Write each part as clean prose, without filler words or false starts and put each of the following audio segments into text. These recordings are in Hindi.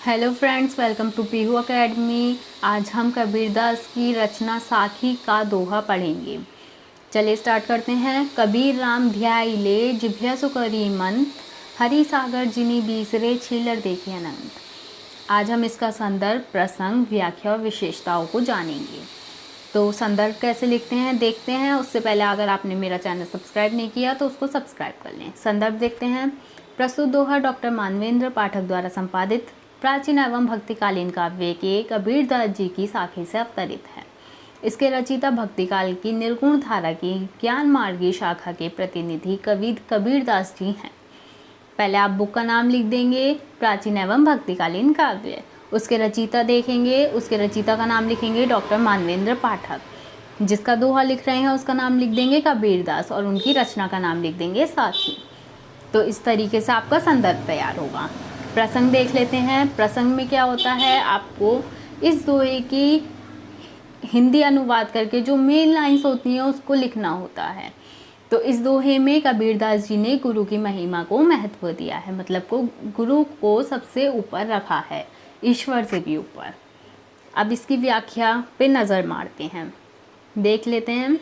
Hello friends, welcome to Peehu academy. आज हम कबीरदास की रचना साखी का दोहा पढ़ेंगे। चलिए स्टार्ट करते हैं। कबीर राम ध्याई ले जिभ्या सु करी मन, हरि सागर जिनी बीसरे छीलर देखे अनंत। आज हम इसका संदर्भ, प्रसंग, व्याख्या और विशेषताओं को जानेंगे। तो संदर्भ कैसे लिखते हैं देखते हैं। उससे पहले अगर आपने मेरा चैनल सब्सक्राइब नहीं किया तो उसको सब्सक्राइब कर लें। संदर्भ देखते हैं। प्रस्तुत दोहा डॉक्टर मानवेंद्र पाठक द्वारा संपादित प्राचीन एवं भक्तिकालीन काव्य के कबीरदास जी की साखी से अवतरित है। इसके रचयिता भक्तिकाल की निर्गुण धारा की ज्ञान मार्गी शाखा के प्रतिनिधि कवि कबीरदास जी हैं। पहले आप बुक का नाम लिख देंगे, प्राचीन एवं भक्तिकालीन काव्य। उसके रचयिता देखेंगे, उसके रचयिता का नाम लिखेंगे डॉक्टर मानवेंद्र पाठक। जिसका दोहा लिख रहे हैं उसका नाम लिख देंगे कबीरदास और उनकी रचना का नाम लिख देंगे साखी। तो इस तरीके से आपका संदर्भ तैयार होगा। प्रसंग देख लेते हैं। प्रसंग में क्या होता है, आपको इस दोहे की हिंदी अनुवाद करके जो मेन लाइंस होती हैं उसको लिखना होता है। तो इस दोहे में कबीरदास जी ने गुरु की महिमा को महत्व दिया है, मतलब को गुरु को सबसे ऊपर रखा है, ईश्वर से भी ऊपर। अब इसकी व्याख्या पे नज़र मारते हैं, देख लेते हैं।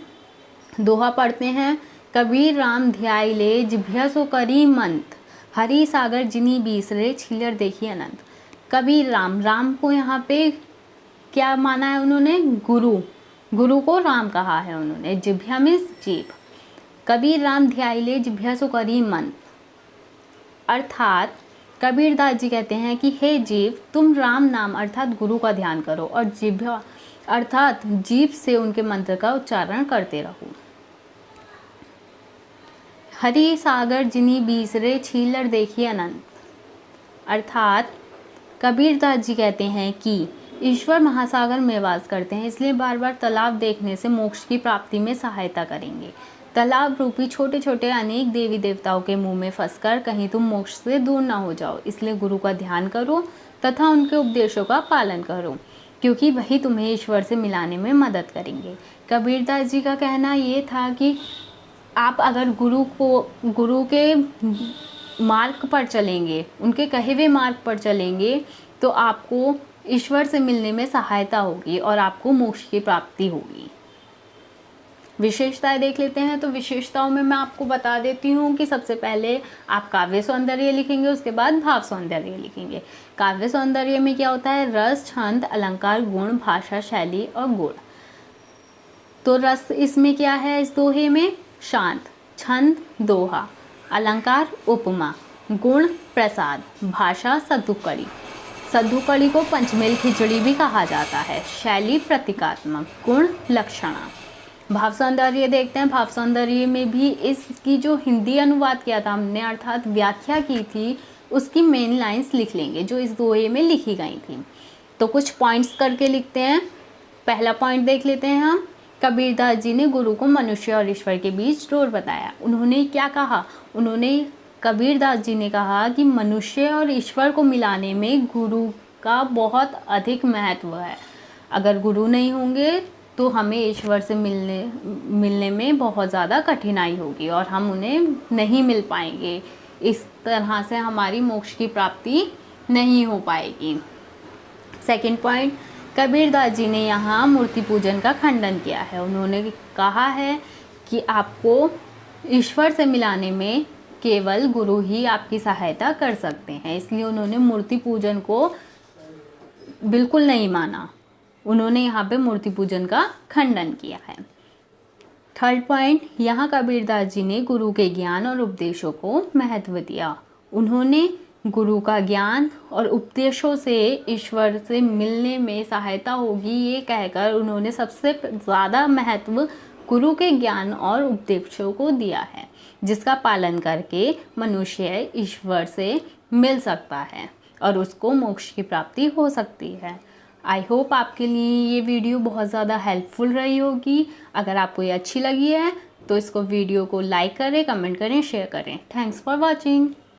दोहा पढ़ते हैं। कबीर राम ध्याई ले जिभ्या सो करी मंत, हरि सागर जिनी बीसरे छीलर देखी अनंत। कबीर राम, राम को यहाँ पे क्या माना है उन्होंने? गुरु को राम कहा है उन्होंने। जिभ्या मीन्स जीभ। कबीर राम ध्याई ले जिभ्या सो करी मंत, अर्थात कबीरदास जी कहते हैं कि हे जीव, तुम राम नाम अर्थात गुरु का ध्यान करो और जिभ्या अर्थात जीभ से उनके मंत्र का उच्चारण करते रहो। हरि सागर जिनी बीसरे छीलर देखिए अनंत, अर्थात कबीरदास जी कहते हैं कि ईश्वर महासागर में वास करते हैं, इसलिए बार बार तालाब देखने से मोक्ष की प्राप्ति में सहायता करेंगे। तालाब रूपी छोटे छोटे अनेक देवी देवताओं के मुंह में फंसकर कहीं तुम मोक्ष से दूर ना हो जाओ, इसलिए गुरु का ध्यान करो तथा उनके उपदेशों का पालन करो, क्योंकि वही तुम्हें ईश्वर से मिलाने में मदद करेंगे। कबीरदास जी का कहना ये था कि आप अगर गुरु के मार्ग पर चलेंगे, उनके कहे हुए मार्ग पर चलेंगे, तो आपको ईश्वर से मिलने में सहायता होगी और आपको मोक्ष की प्राप्ति होगी। विशेषताएं देख लेते हैं। तो विशेषताओं में मैं आपको बता देती हूँ कि सबसे पहले आप काव्य सौंदर्य लिखेंगे, उसके बाद भाव सौंदर्य लिखेंगे। काव्य सौंदर्य में क्या होता है? रस, छंद, अलंकार, गुण, भाषा, शैली और गुण। तो रस इसमें क्या है? इस दोहे में शांत, छंद दोहा, अलंकार उपमा, गुण प्रसाद, भाषा सद्धुकड़ी। सद्धुकड़ी को पंचमेल खिचड़ी भी कहा जाता है। शैली प्रतीकात्मक, गुण लक्षणा। भाव सौंदर्य देखते हैं। भाव सौंदर्य में भी इसकी जो हिंदी अनुवाद किया था हमने, अर्थात व्याख्या की थी, उसकी मेन लाइंस लिख लेंगे जो इस दोहे में लिखी गई थी। तो कुछ पॉइंट्स करके लिखते हैं। पहला पॉइंट देख लेते हैं हम। कबीरदास जी ने गुरु को मनुष्य और ईश्वर के बीच डोर बताया। उन्होंने क्या कहा? कबीरदास जी ने कहा कि मनुष्य और ईश्वर को मिलाने में गुरु का बहुत अधिक महत्व है। अगर गुरु नहीं होंगे तो हमें ईश्वर से मिलने में बहुत ज़्यादा कठिनाई होगी और हम उन्हें नहीं मिल पाएंगे। इस तरह से हमारी मोक्ष की प्राप्ति नहीं हो पाएगी। सेकंड पॉइंट, कबीरदास जी ने यहाँ मूर्ति पूजन का खंडन किया है। उन्होंने कहा है कि आपको ईश्वर से मिलाने में केवल गुरु ही आपकी सहायता कर सकते हैं, इसलिए उन्होंने मूर्ति पूजन को बिल्कुल नहीं माना। उन्होंने यहाँ पे मूर्ति पूजन का खंडन किया है। थर्ड पॉइंट, यहाँ कबीरदास जी ने गुरु के ज्ञान और उपदेशों को महत्व दिया। उन्होंने गुरु का ज्ञान और उपदेशों से ईश्वर से मिलने में सहायता होगी ये कहकर उन्होंने सबसे ज़्यादा महत्व गुरु के ज्ञान और उपदेशों को दिया है, जिसका पालन करके मनुष्य ईश्वर से मिल सकता है और उसको मोक्ष की प्राप्ति हो सकती है। आई होप आपके लिए ये वीडियो बहुत ज़्यादा हेल्पफुल रही होगी। अगर आपको ये अच्छी लगी है तो इसको वीडियो को लाइक करें, कमेंट करें, शेयर करें। Thanks for watching.